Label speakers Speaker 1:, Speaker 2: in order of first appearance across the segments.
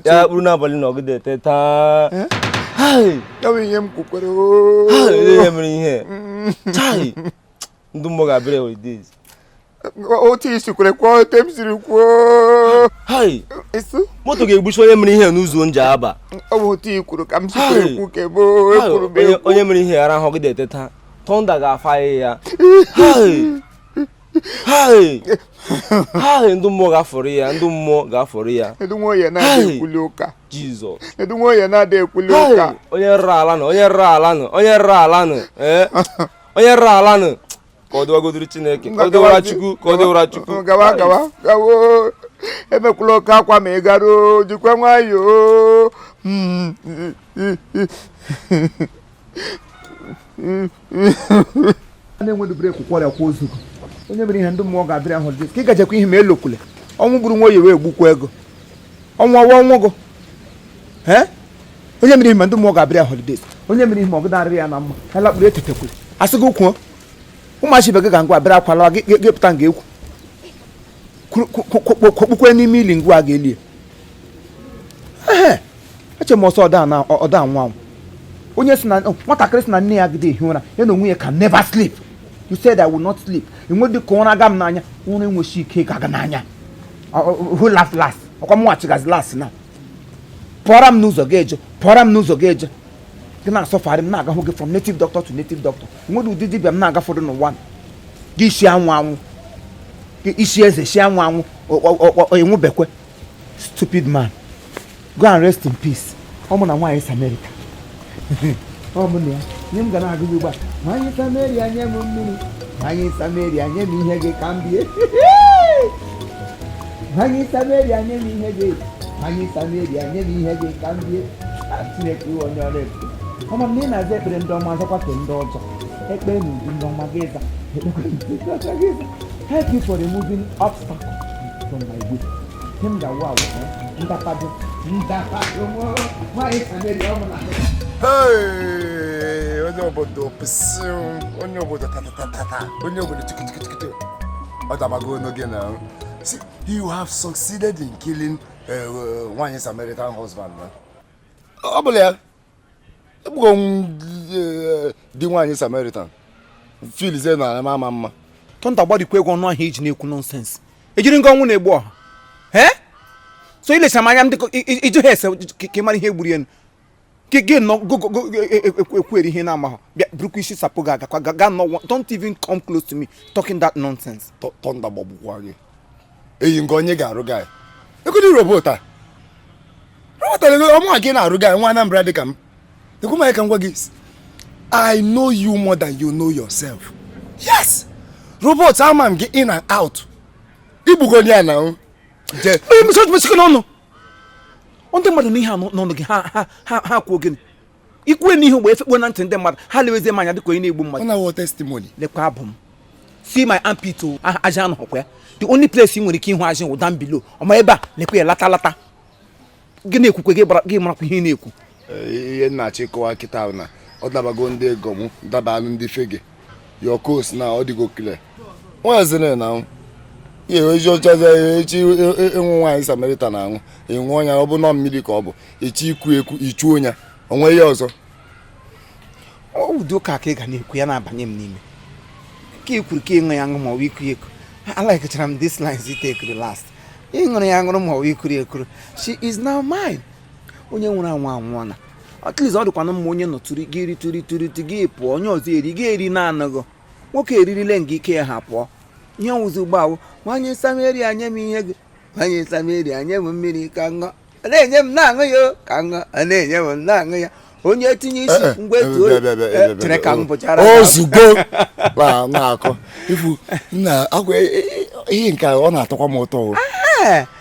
Speaker 1: Ya Bruna Balino get teta. Hi, going him cuckoo. Hi, Chai. Dumboga Bre with this. What is to call them through? Hi, what to get bush for them here, Nuzun Jaba? Oh, tea could come to cookable. Oyemri here and hog the teta. Tonda fire. Hi. Hi. Hi, ndumo gaforia, ndumo gaforia. Nwoye na de kuloka. Jesus. Nwoye na de kuloka. Onye ralano. Onye ralano. Onye ralano. Kodo goduru Chineke. Kodo ora Chukwu. Gawa. Gawo. Ebe kuloka akwa me garo, jikwa nwayo. Ane nwe break kwara kwa ozugo. Onye mere ihe ndị mmụọ ga-abịa holidays ka ị gajekwa ihe ma elokule ọnwụ gburu Nwoye wee gbukwa ego ọnwụgo onye mere ihe ma ndị mmụọ ga-abịa holidays onye mere ihe ma ọ gụdarịrị ya na mma helakpuru etetekwuru asị gị kwuo ụmụachi be gị ga ngwa abịara akwala gịpụta nga ekwu kpukwe n'ime ili ngwa ga-elie eche m ọsọ ọda nwa onye si na nwatakịrị si na nne ya gide ehi ụra ya na onwe ya can never sleep. You said I will not sleep. You want the corner gam nanya. Only when she cake agananya. Who laugh last? I come watch as last now. Poram news ogage. Can I suffer him naga who get from native doctor to native doctor? What do did them naga for the no one? This young Ishi as a sham one or stupid man. Go and rest in peace. Nwanyi Samaritan. I'm gonna argue you back. Nwanyi Samaritan, Nwanyi Samaritan, ihe can be. Nwanyi Samaritan, Nwanyi Samaritan, ihe can be. Snake you on your left. Come on, Nina, they bring down my fucking daughter. Help me moving on my gaze. Thank you for removing obstacles from my way. Him that wow, Nwanyi Samaritan. Hey, onye obodo pisi, onye obodo tatatata, onye obodo tikitikitikiti. Otamago no again now. See, you have succeeded in killing Nwanyi Samaritan husband, man. Obole, ebugo di Nwanyi Samaritan. Feel is na mama. Tonta body kwego no age na eku nonsense. Ejiri ngo nwu na egbu oha. So ile samanya ndiko ijo hese ke mari he gburu enu. Again, no go query here now. Brukishi Sapoga, no, don't even come close to me talking that nonsense. Tonda Bobu Wagi. You go nigga, guy. You could do robota. I'm again a ruga, one umbrella come. The Kuma can work is. I know you more than you know yourself. Yes! Robots, I'm get in and out. Ibugonia now. No. On the mother, ha quoken. Equally, who were not in the mother, how is the man at the Queen woman? On our testimony, the carbon.
Speaker 2: see my armpit to ajan hokwe. The only place you nwere ihu ajan down below. Omo ebe a lekwe lata. Gị na-ekwukwe gị marakwa ihe na-ekwu.
Speaker 3: Ihe na-achị kọwa kịta na ọ dabago ndị ego m daba ndị fege. Your course na ọ dịgo clear. Nwazine na ihe ojo chaza echi Nwanyi Samaritan na anwụ. Enwe onya ọ bụ nọ mmiri ka ọ bụ. Echi iku ichu onya. Onwe ihe ọzọ.
Speaker 2: Udo ka ga na-ekwu ya na-abanye m n'ime. Ka ikwuru ka ịṅụ ya ṅụ ma ọ bụ iku. I like this lines you take the last. Ịṅụrụ ya ṅụrụ ma ọ bụ ikuru. She is now mine. Onye nwụrụ anwụ anwụọna. At least ọ dịkwana mma onye nọtụrụ gị tụrụ gị pụọ onye ọzọ eri na-anaghị. Nwoke eririle nga ike ya ha pụọ. Ihe ọwụzi ugbu ahụ Nwanyi Samaritan nye m ihe gị. Nwanyi Samaritan nye m mmiri ka ṅụọ. Na-enye m na-aṅụ ya ka ṅụọ. Na-enye m na-aṅụ ya. Onye tinye isi mgbe chere ka m bụchara
Speaker 3: ozugbo na-akọ ifu na agwa ihe nke ọ na-atọkwa m ụtọ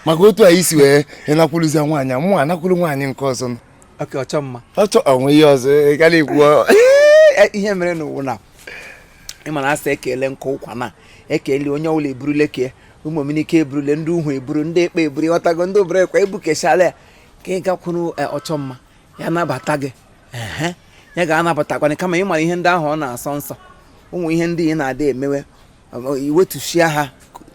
Speaker 3: maka otu anyị si wee ịnakwuluzi nwaanyị mụ anakwulu nwaanyị nke ọzọ
Speaker 2: oke ọchọ mma
Speaker 3: ọchọ onwe ihe ọzọ ị gara ikwu
Speaker 2: ihe mere n'ụwa na ịma na asa ekele nke ụkwa na ekele onye ọbụla eburule ke ụmụ omenike eburule ndị uhu eburu ndị ekpe eburu ịghọtago ndị obere ekwe ebukeshala ya ka ị gakwuru ọchọ mma ya nabata gị ya ga-anabatakwana kama ị mara ihe ndị ahụ ọ na-asọ nsọ ụmụ ihe ndị ị na-ada emewe iwetushia ha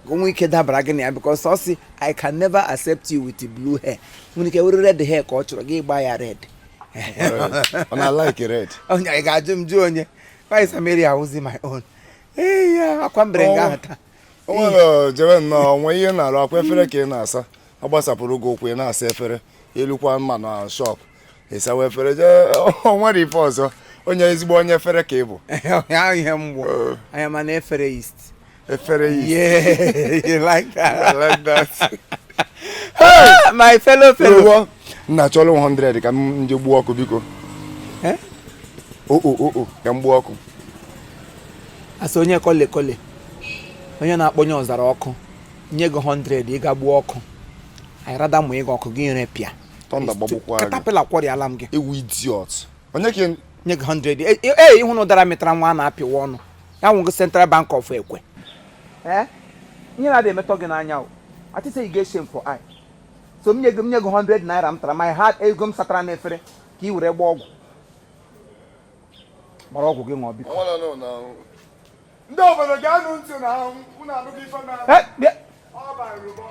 Speaker 2: onwe ike dabara gị na ya because ọ sị I can never accept you with blue hair nwere ike were red hair ka ọ chọrọ gị gba ya red
Speaker 3: ọ na-like red
Speaker 2: onye ị ga-ajụ m jụ onye Nwanyi Samaritan awụzi my own ya akwa mbere nga ahụ taa
Speaker 3: jere nnọọ onwe ihe na-arụ akwa efere ka ị na-asa ọ gbasapụrụ gị ụkwụ ị na-asa efere elukwa mma na shop ịsawa efere nwere ife ọzọ onye ezigbo onye efere ka ị bụ
Speaker 2: ihe mgbo anya ma na efere east
Speaker 3: yeah
Speaker 2: you like that
Speaker 3: I like that
Speaker 2: my fellow
Speaker 3: nna chọrọ 100 ka m nje gbuo ọkụ biko ka m gbuo ọkụ
Speaker 2: asa onye kole onye na-akpọnye ọzara ọkụ nye gị 100 ị ga gbuo ọkụ anyị rada mụ ịga ọkụ gị repịa
Speaker 3: Thunder gbagbukwara
Speaker 2: katapila kwọrịala m gị
Speaker 3: ewu idiot onye ka
Speaker 2: nye gị 100 ịhụ na ụdara metara nwa na-apịwa ọnụ ya nwụ gị Central Bank of Ekwe ihe na-adị emetọ gị n'anya o atịsa ị ga-eshe for eye so m nye gị 100 naira m tara my heart ego m satara n'efere ka ị were gba ọgwụ gbara ọgwụ gị ṅụọ biko
Speaker 3: ndị obodo ga-anụ ntị na unu anụghị ife na ọ bara ụbọ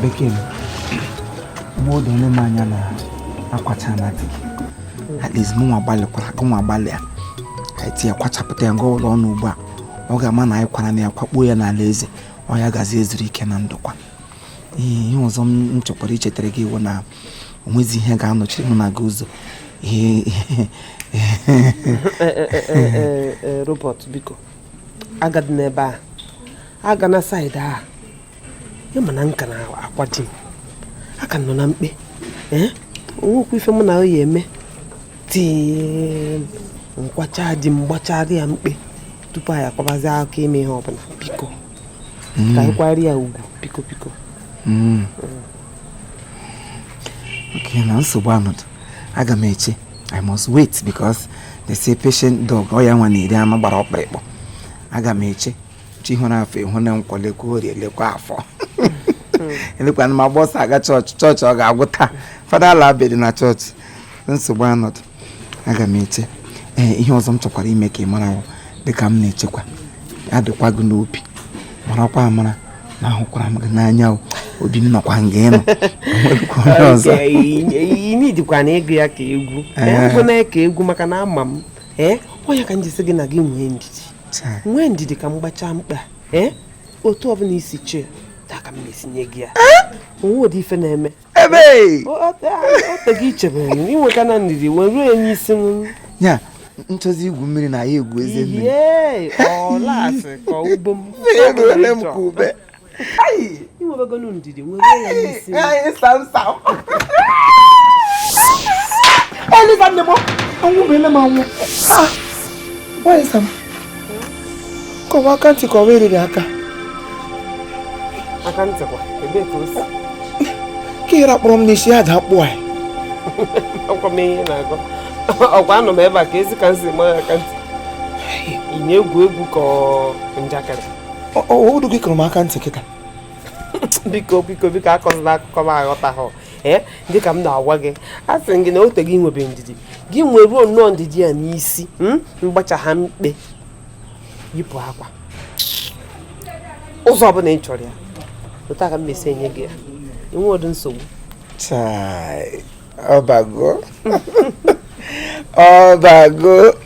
Speaker 2: Bekee mgbe onye m anya na akwacha na dị at least mụ nwa gbalị a eti akwachapụta ya nga ụlọ ọnụ ugbu a ọ ga-ama na anyị kwara na ya kwakpuo ya n'ala eze ọ ya gazi ezuru ike na ndụkwa ihe ọzọ m chọkwara ichetara gị iwu na onwezi ihe ga-anọchiri mụ na gị ụzọ
Speaker 4: Robert biko agadi n'ebe a aga na saịdị a ịma na nka na akwa di m aka nọ na mkpe onwekwa ife mụ na ya eme tii nkwacha di m gbachara ya mkpe tupu anyị akwabazi aka ime ihe ọbụla biko ka anyị kwari ya ugwu biko
Speaker 2: okay na nsogbu anọdụ aga m eche I must wait because they say patient dog ọ ya nwa na-eri anụ gbara ọkpịrịkpọ aga m eche chi hụrụ afọ ịhụ na nkwalekwa ori elekwa afọ elekwa na ma gbọsa aga chọọchị ọ ga-agwụ taa fada ala abịadị na chọọchị nsogbu anọdụ aga m eche ihe ọzọ m chọkwara ime ka ị mara dịka m na-echekwa ya dịkwa gị n'obi marakwa amara na ahụkwara m gị n'anya obi m nọkwa nga ịnọ
Speaker 4: ime dịkwa na ego ya ka egwu bụ na-eke egwu maka na ama m onye ka njisi gị na gị nwee ndidi ka m gbachaa mkpa otu ọbụla isi chee taa ka m na-esinye gị ya onwe ụdị ife na-eme
Speaker 2: Ebe!
Speaker 4: Otegi chebe, iwe kana ndidi, were enyi isi.
Speaker 2: Nya, nchozi igwu mmiri na ya egwu eze mmiri.
Speaker 4: Ọlasị ka ubom.
Speaker 2: Ebe m kube. Ai,
Speaker 4: iwe begonu ndidi, were enyi isi.
Speaker 2: Ai, sam. Eli sam nebo. Anwu bele ma anwu. Ah. Why sam? Ko wa kanti ko were ri aka.
Speaker 4: Aka ntekwa, ebe ka o si.
Speaker 2: Kira kpọrọ m n'isi aja akpụ a.
Speaker 4: Ọkwa m ihe na-agụ. Ọkwa anọ m ebe a ka ezi ka nsi ma aka ntị. Ị na-egwu egwu ka njakịrị.
Speaker 2: Odu gị kụrụ m aka ntị kịta.
Speaker 4: Biko akọzila akụkọ m aghọtaghị. Dịka m na-agwa gị, a sị gị na o teghị inwebe ndidi. Gị nweruo nnọọ ndidi ya n'isi, mgbacha ha mkpe. Yipụ akwa. Ụzọ ọbụla ị chọrọ ya. Otu aka m mesi enye gị ya. Enwe ọdụ nsogbu.
Speaker 2: Chai, ọbago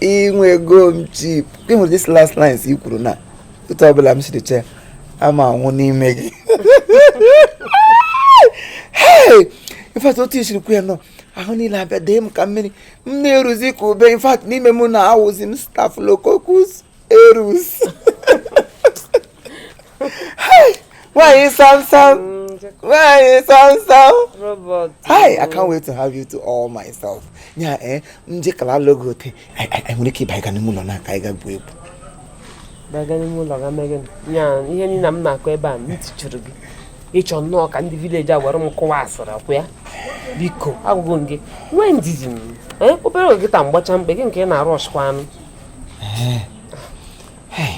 Speaker 2: inwego m chip. Gị nwere this last lines i kwuru na otu ọbụla m siri che ama anwụ n'ime gị. Hey! In fact, otu isiri kwu ya nọ ahụ niile abịa dee m ka mmiri m na-eruzi ka ube. In fact, n'ime mụ na awụzi m staphylococcus aureus. Hey! Why Sam?
Speaker 4: Robert.
Speaker 2: Hi, I can't wait to have you to all myself. Yeah, njekala logo te. I want to keep bagging mulo na kaiga bwebu.
Speaker 4: Bagging mulo ga megen. Nya, ihe ni na m na-akọ ebe a m tichuru gị. Ịchọ nnọọ ka ndị village a were m kụwa asịrị akwa ya. Biko, agwụgwọ gị. Nwee ndidi m. Obere oge ta mgbacha mkpe gị nke ị na-arụ ọshịkwa anụ.
Speaker 2: Hey.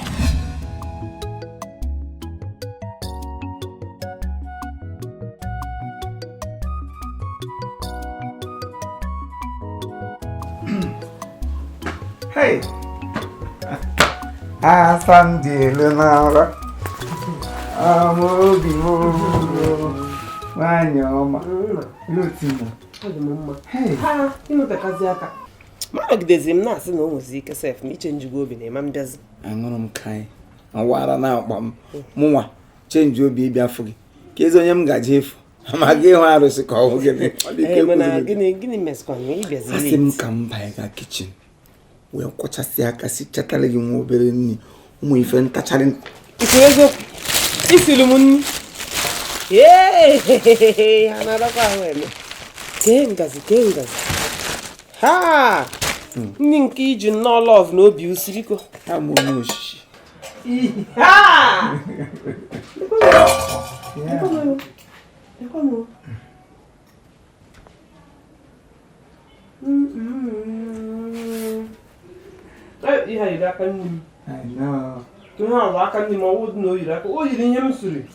Speaker 2: Hey, Sam delu n'ara. Obi mo, nwanyi ọma. Lutimo. Hey.
Speaker 4: Ha, ịnụtakazi aka. Magidezi m na-asị na o nwezi ike sef na iche njugo obi na-ema mbịazi.
Speaker 2: Aṅụrụ m kai. Awara na-akpa m. Mụnwa, chenji obi ịbịa afọ gị. Ka ezi onye m gaje efu. Amaghị ịhụ arụsị ka ọ hụ gịnị.
Speaker 4: Mana gịnị mesikwa na ịbịazi
Speaker 2: asị m ka m banye gaa kichin wee kwọchasị aka si chatara gị nwa obere nri ụmụ ife ntacharị.
Speaker 4: Ikwu eziokwu isiri m nri ha na-adakwa ahụ eme kee ngazi ha ndị nke iji nnọọ lọv na obi usiriko
Speaker 2: ha mụ onye oshishi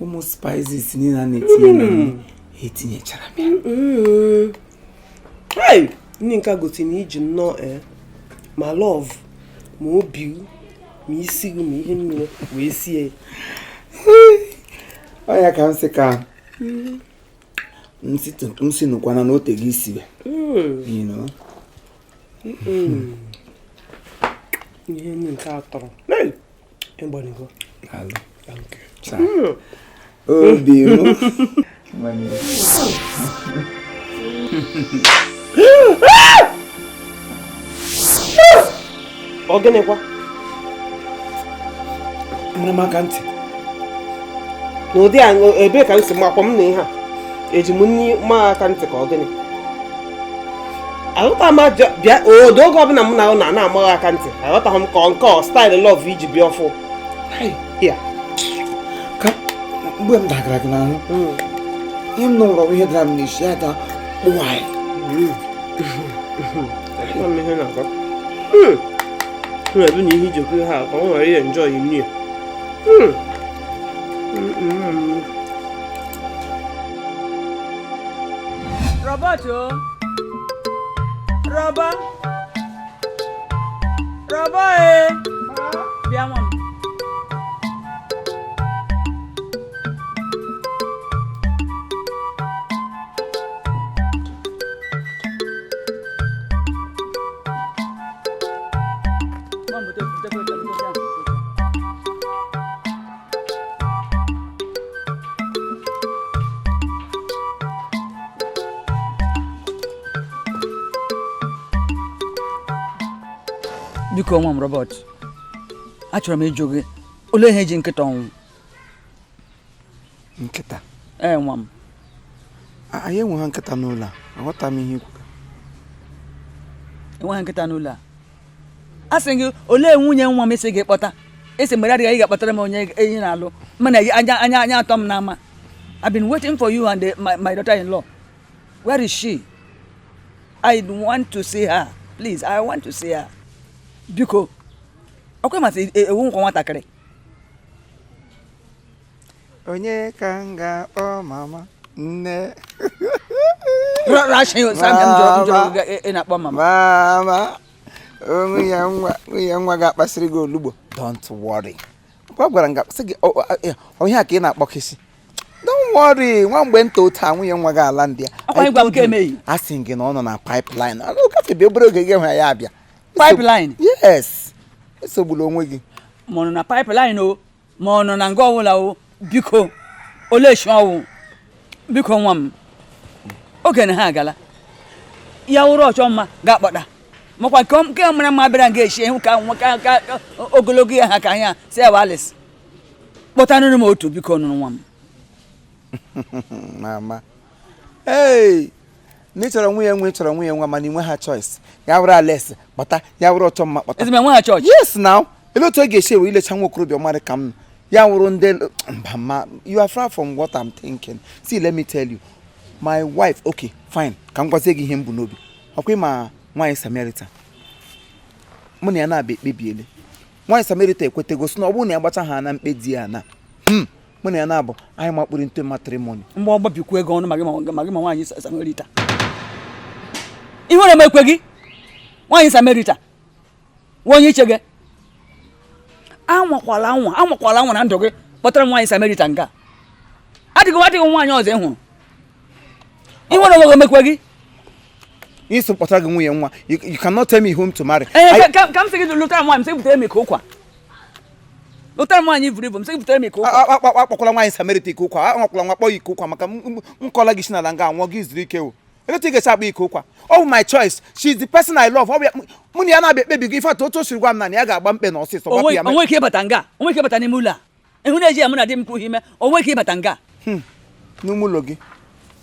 Speaker 2: ụmụ spices niile a na-etinye etinyechara m
Speaker 4: ya. Ndị nke gosi na iji nnọọ ma lọv ma obi ma isi gị ma ihe niile wee sie
Speaker 2: ọ ya ka m sị ka m si nụkwana na ote gị isi
Speaker 4: ihe nke atọrọ ịgbanigo
Speaker 2: obi m
Speaker 4: ọ gịnịkwa
Speaker 2: nwere m aka ntị
Speaker 4: n'ụdị ebe ka m si makwa m na ihe a eji m nri ma aka ntị ka ọ gịnị aghọta m bịa oge ọbụla m na na-amaghị aka ntị aghọtaghị m ka nke staịlụ lọv iji bịa ọfụ ya
Speaker 2: ka mgbe m dagara gị n'ahụ ihe m nụrụ ihe dara m n'isi ada kpụwa
Speaker 4: ebe na ihe ijekwu ha ka ọ nwere ihe njọ yi nri
Speaker 5: Robert bịa nwa m. Biko nwa m Robert. Achọrọ m ịjụ gị. Olee ihe ji nkịta ọnwụ?
Speaker 2: Nkịta?
Speaker 5: Nwa m.
Speaker 2: Anyị enweghị nkịta n'ụlọ a. Aghọta m ihe ikwu.
Speaker 5: Enweghị nkịta n'ụlọ a. A sị gị olee nwunye nwa m isi gị kpọta? Esi mgbe adịghị ga-akpọtara m onye enyi na-alụ. Mana anya atọ m n'ama. I've been waiting for you and my daughter-in-law. Where is she? I want to see her. Please, I want to see her. Biko. Okwe masị ewu nkwa nwatakịrị.
Speaker 2: Onye ka m ga-akpọ mama nne.
Speaker 5: Rashi Sam na-akpọ mama.
Speaker 2: Mama. Nwunye nwa ga-akpasịrị gị olugbo. Don't worry. Kwa gwara nga sị gị onye ka ị na-akpọ kisi. Don't worry. Nwa mgbe nta otu nwunye nwa ga-ala ndị a.
Speaker 5: Akwa ịgwa m ka emeghị.
Speaker 2: A sị gị na ọ nọ na pipeline. Ọ gafebe obere oge ga-enwe ya abịa.
Speaker 5: Pipeline?
Speaker 2: Yes. Esogbula onwe gị.
Speaker 5: Ma ọ nọ na pipeline o, ma ọ nọ na nga ọwụla o, biko, ole shi ọwụ. Biko nwa m. Oge na ha agala. Ya wụrụ ọchọ mma ga-akpọta. Makwa nke mara mma bịara nga eshi ihu ka ogologo ya ha ka anya si ya Alice. Kpọtanụrụ m otu biko nụrụ nwa m.
Speaker 2: Mama. Hey! Ni chọrọ nwunye nwa mana inwe ha choice. Ya wụrụ Alice kpọta, ya wụrụ ọchọ mma kpọta.
Speaker 5: Ezime nwe ha church.
Speaker 2: Yes now. Ele otu ga-eshi ewe ilecha nwa okorobịa ọmarị ka m. Ya wụrụ ndị mba you are far from what I'm thinking. See, let me tell you. My wife, okay, fine. Ka m gwazie gị ihe m bụ n'obi. Ọkwa ma Nwanyi Samaritan. Mụ na ya na-abịa ekpebiele. Nwanyi Samaritan ekwetego sị na ọ bụrụ na ya gbacha ha na mkpe di ya na. Mụ na ya na-abụ anyị makpụrụ nte matrimony.
Speaker 5: Mgbe ọ gbapikwu ego ọnụ ma gị ma Nwanyi Samaritan. Ihu na mekwe gị? Nwanyi Samaritan. Onye iche gị? Anwakwala nwa na ndụ gị kpọtara Nwanyi Samaritan nga. Adịghị nwaanyị ọzọ ị hụrụ. Ihu na mekwe mekwe gị?
Speaker 2: Iso kpọtara gị nwunye nwa. You cannot tell me whom to marry.
Speaker 5: Ka m sị gị lụtara nwaanyị m sị butere m ike ụkwa. Lụtara nwaanyị iburu ibu m sị butere m ike ụkwa.
Speaker 2: Akpọkwala Nwanyi Samaritan ike ụkwa. Anwakwala nwa kpọ ike ụkwa maka nkọla gị si n'ala nga anwụọ gị zuru ike o. Etu ị ga-esi akpa ike ụkwa. Oh my choice. She's the person I love. Mụ na ya na-abịa ekpebi gị ife atụ otu o siri gwa m na ya ga-agba mkpe na ọsịsọ gbapụ ya.
Speaker 5: Onwe ike ịbata nga. Onwe ike ịbata n'ime ụlọ a. Ịhụ na eji ya mụ na di m kwuo ime. Onwe ike ịbata nga.
Speaker 2: N'ime ụlọ gị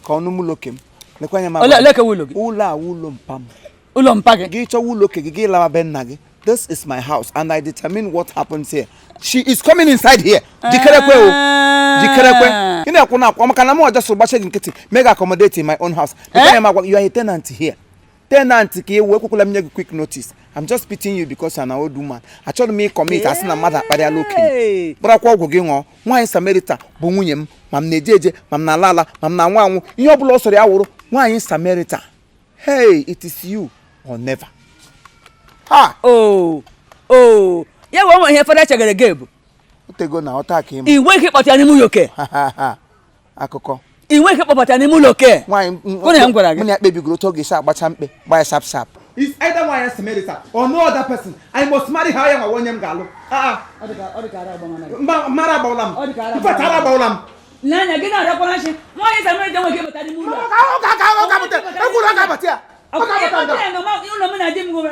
Speaker 2: ka ọ n'ime ụlọ kem. Lekwa anya ma.
Speaker 5: Ole ka ụlọ gị?
Speaker 2: Ụlọ a ụlọ mpa m.
Speaker 5: Ụlọ mpa gị?
Speaker 2: Gị chọwa ụlọ ke gị gị lawa be nna gị. This is my house and I determine what happens here. She is coming inside here. Jikerekwe o. Jikerekwe. Ị na-ekwu na akwa maka na m ọjọọ so gbache gị nkịtị. Mega accommodate in my own house. Lekwa anya ma you are a tenant here. Tenant ka ewu ekwukwala m nye gị quick notice. I'm just pitying you because you're an old woman. Achọrọ m commit asị na mmadụ akparịala okenye. Bụrakwa ọgwụ gị ṅụọ. Nwanyi Samaritan bụ nwunye m. Ma m na-eje eje, ma m na-ala ala, ma m na-anwụ anwụ. Ihe ọ bụla ọ sọrọ ya wụrụ Nwanyi Samaritan. Hey, it is you or never. Ha!
Speaker 5: Oh. Ya wee ihe fada chegere gị bụ.
Speaker 2: Otego na ọta ka ịma.
Speaker 5: Iwe ike kpọta n'ime ụlọ ke.
Speaker 2: Akụkọ.
Speaker 5: Iwe ike kpọta n'ime ụlọ ke.
Speaker 2: Nwanyi
Speaker 5: m gwara gị.
Speaker 2: Mụ na kpebigoro otu ọ ga-esi agbacha mkpe, gbaa sharp sharp. It's either Nwanyi Samaritan or no other person. I must marry her ya nwa onye m ga-alụ.
Speaker 5: Ọ dị ka ara agbama na.
Speaker 2: Mara agbawala m.
Speaker 5: Ọ dị ka ara
Speaker 2: Ife tara agbawala m.
Speaker 5: N'anya gị na-arịakwana shi. Nwanyi Samaritan nwe ike kpọta n'ime ụlọ.
Speaker 2: Ọ ga-abata. Ekwuru ọ ga-abata ya. Ọ ga-abata nga.
Speaker 5: Ụlọ m na di m gụrụ.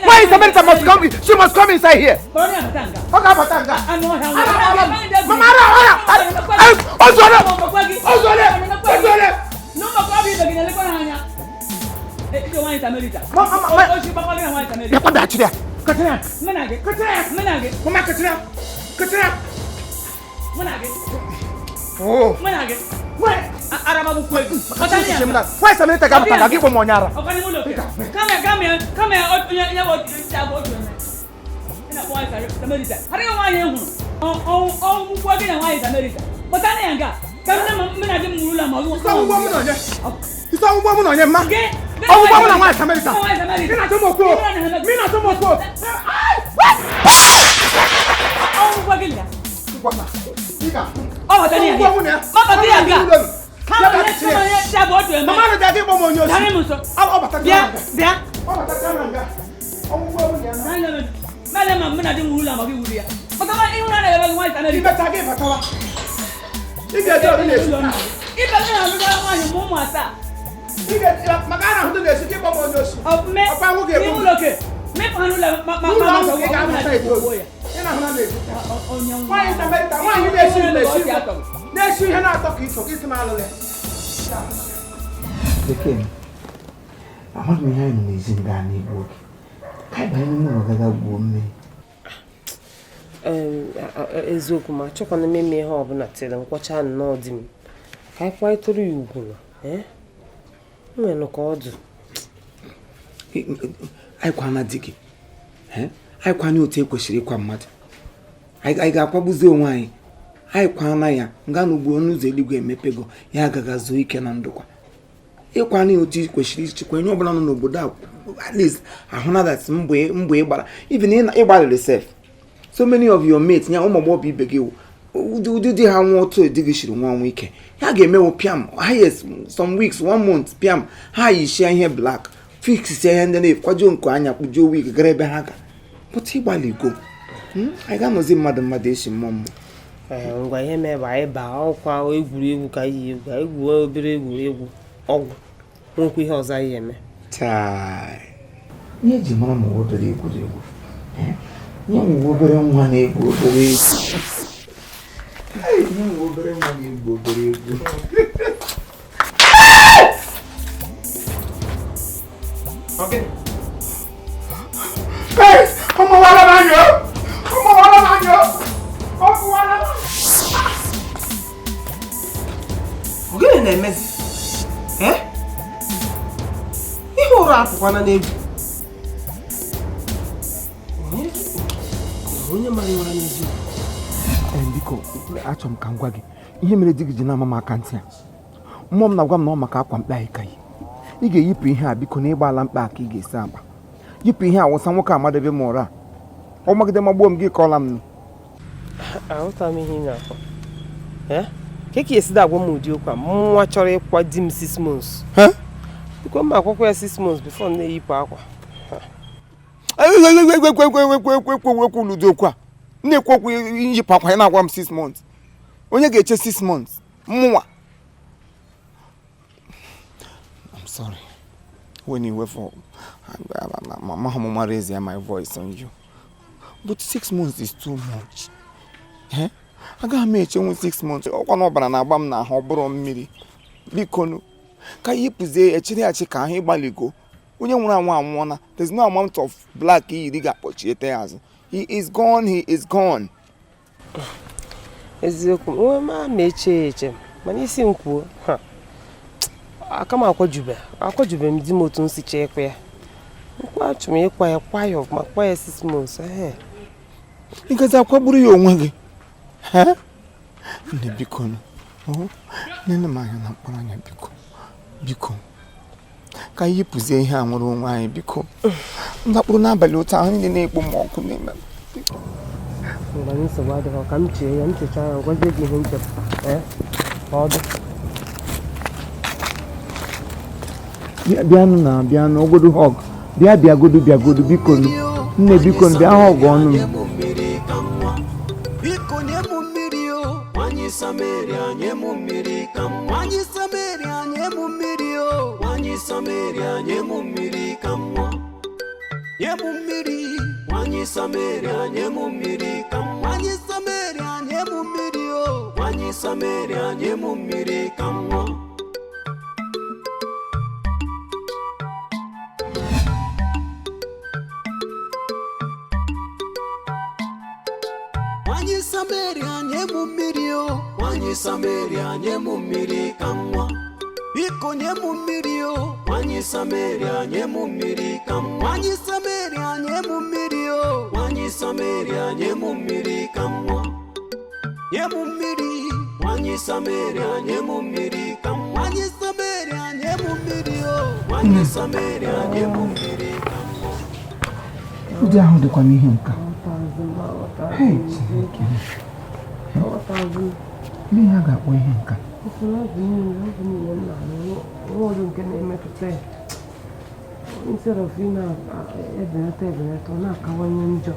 Speaker 2: Nwanyi Samaritan must come. She must come inside here. Ọ ga-abata nga. Mama ara. Ozole. Oh. Why Samaritan ga-abata gị kpọ m onye ara?
Speaker 5: Come here.
Speaker 2: Magana hudu ne suke ba mo nyosu.
Speaker 5: Me
Speaker 2: Apa ngo ge bu.
Speaker 5: Me panu la ma
Speaker 2: so ge ga na sai to. Ina hana ne. Nwanyi Samaritan, nwanyi ne shi hana to ki to ma lo le.
Speaker 6: Bekee, amadu ihe anyị na-ezi ndị a n'igbo oge. Ka anyị banye n'ime ụlọ gaga gbuo mmiri.
Speaker 4: Eziokwu ma chọkwana m eme ihe ọbụla tere nkwọcha nnọọ di m. Ka anyị kwanyetụrụ ya ugwu na. Nwere ka ọ dị.
Speaker 6: Anyị kwana di gị. Anyị kwanye otu ekwesịrị ịkwa mmadụ. Anyị ga-akwagbuzi onwe anyị. Anyị kwana ya nga n'ugbo n'ụzọ eluigwe emepego ya agaga zuo ike na ndụkwa. Ịkwana otu kwesịrị ichekwa onye ọbụla nọ n'obodo a at least ahụna that mbọ ịgbara even ịgbalịrị sef. So many of your mates nya ụmụ agbọghọ ibe gị ụdị ha nwa otu edi shiri nwa ọnwa ike ha ga-emewo piam highest some weeks 1 month piam ha yishia ihe black fix ihe ndị na-ekwajo nke anya kpujuo wig gara ebe ha ga pụta ịgbalị go anyị ga-anọzi mmadụ eshi mmụọ
Speaker 4: ngwa ihe mebe anyị baa ọkwa egwuregwu ka anyị egwu anyị gwuo obere egwuregwu ọgwụ nwekwa ihe ọzọ anyị eme
Speaker 6: ihe eji mara ma obere egwuregwu nye nwe obere nwa na-egwu obere egwu nye nwe obere nwa na-egwu obere egwu
Speaker 2: Okay. Hey, come on, wala banyo. Come on, wala banyo. Come on, wala.
Speaker 4: Ogene na-emezi ihe ụra apụkwana n'egwu onye mara ụra n'ezi
Speaker 6: biko achọ m ka m gwa gị ihe mere di gị ji na-ama m aka ntị a mmụọ m na-agwa m na ọ maka akwa mkpa anyị ka ị ga-eyipụ ihe a biko na ịgbaala mkpa ka ị ga-esi agba yipụ ihe a wụsa nwoke amadebe m ụra ọ magide magbuo m gị kọọla m
Speaker 4: ahụta m ihe ị na-akọ ka esi da agwa m ụdị okwu a nwa chọrọ ịkwa di m 6 months biko m akwakwa ya 6 months before m na-eyipụ akwa
Speaker 6: ekwu n'ụdị okwu a na-ekwu okwu iyipụ akwa ya na-agwa m 6 months onye ga-eche 6 months mmụnwa I'm sorry when you were for Mama raised my voice on you but 6 months is too much agaghị m echenwu 6 months ọkwa na ọbara na-agba m n'ahụ ọ bụrụ mmiri bikonu ka yipụzie echiri ka ahụ ịgbaligo onye nwụrụ anwụ anwụọna there's no amount of black iyiri ga-akpọchiete ya azụ he is gone
Speaker 4: eziokwu nwe ma eche mana isi m kwuo aka m akwajube m di m otu nsi chekwa ya nkwa chụm ịkwa ya kwayọ ma kwa ya 6 months
Speaker 6: ị gazi akwagburu ya onwe gị nne biko nene m anya na mkpọrọ anya biko ka anyị yipụzie ihe a nwere onwe anyị biko ndakpụrụ n'abalị otu ahụ niile na-ekpo m ọkụ n'ime
Speaker 4: mgbe anyị nsogbu adịghị ka m chee ya nchecha ya gwazie gị ihe nchepụta ọdụ
Speaker 6: bịanụ ogodo họg bịagodo biko nne biko bịa họg ọnụ m
Speaker 7: Nwanyi Samaritan nyemu mmiri ka mwa Nwanyi Samaritan nyemu mmiri o Nwanyi Samaritan nyemu mmiri ka mwa Nyemu mmiri Nwanyi Samaritan nyemu mmiri ka mwa Nwanyi Samaritan nyemu mmiri o Nwanyi Samaritan nyemu mmiri ka mwa Nwanyi Samaritan nyemu mmiri o Nwanyi Samaritan nyemu mmiri ka mwa Biko nyemu mmiri o Nwanyi Samaritan nyemu mmiri ka mwa Nwanyi Samaritan nyemu mmiri o Nwanyi Samaritan nyemu mmiri ka mwa Nyemu mmiri Nwanyi Samaritan nyemu mmiri ka mwa Nwanyi Samaritan nyemu mmiri o Nwanyi Samaritan nyemu mmiri ka mwa
Speaker 6: ụdị ahụ dịkwa n'ihe nka ihe a ga-akpọ ihe nka
Speaker 4: nke na-emetụta ya instead of ị na-ebelata ọ na-akawanye njọ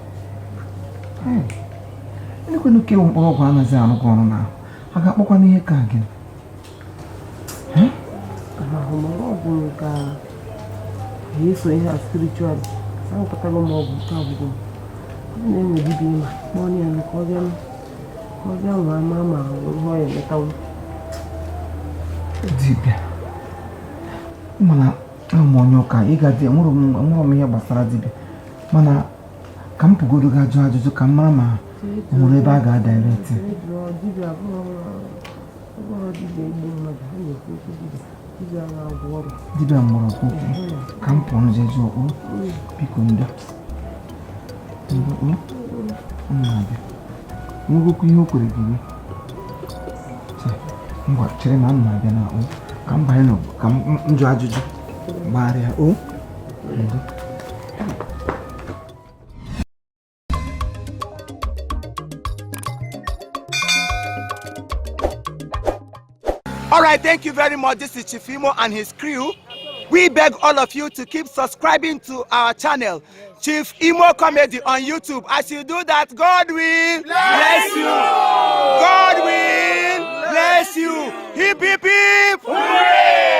Speaker 6: elekwenu ka ewu mkpọrọ ọgwụ anaghị arụkọ ọrụ n'ahụ a ga-akpọkwa n'ihe ka gị
Speaker 4: Yeso ihe spiritual. Sang patago mo buka bugo. Ne me bibi ma. Moni an ko gan. Ko gan wa mama ho ye metawo.
Speaker 6: Dibia. Mana amonyo ka igade nwuru m ihe gbasara dibia. Mana ka m pugodo ga ajụjụ ka m mara ma nwere ebe a ga direct.
Speaker 4: Dibia dibia
Speaker 6: mgbọrọgwụ ka m pụọ njeje okpu biko ndo na-abịa nwegokwu ihe o kwere gị ngwa chere na m na-abịa na ka m banye n'obu ka m jụ ajụjụ gbagharịa ndo.
Speaker 2: All right, thank you very much. This is Chief Imo and his crew. We beg all of you to keep subscribing to our channel, Chief Imo Comedy on YouTube. As you do that, God will bless you. God will bless you. Hip, hip, hip. Hooray!